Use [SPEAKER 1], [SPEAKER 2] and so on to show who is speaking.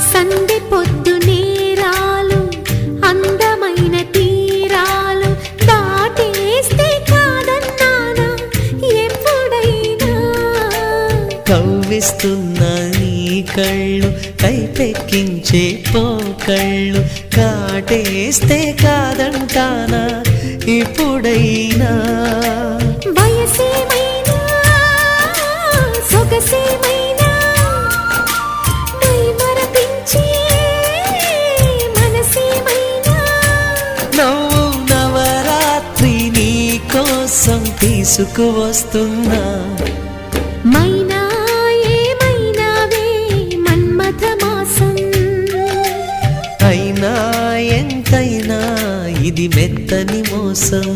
[SPEAKER 1] సందె పొద్దు నేరాలు అందమైన తీరాలు దాటేస్తే కాదన్నానా ఎప్పుడైనా
[SPEAKER 2] కవ్విస్తున్న నీ కళ్ళు కైపెక్కించే పోకళ్ళు కాటేస్తే కాదంటానా ఇప్పుడైనా
[SPEAKER 1] వయసేమైనా సొగసేమైనా మైమరపించే మనసేమైనా
[SPEAKER 2] నవ్వు నవరాత్రి నీ కోసం తీసుకువస్తున్నా
[SPEAKER 1] మైనా ఏమైనావే మన్మథ మాసం
[SPEAKER 2] అయినా ఎంతైనా ఇది మెత్తని మోసం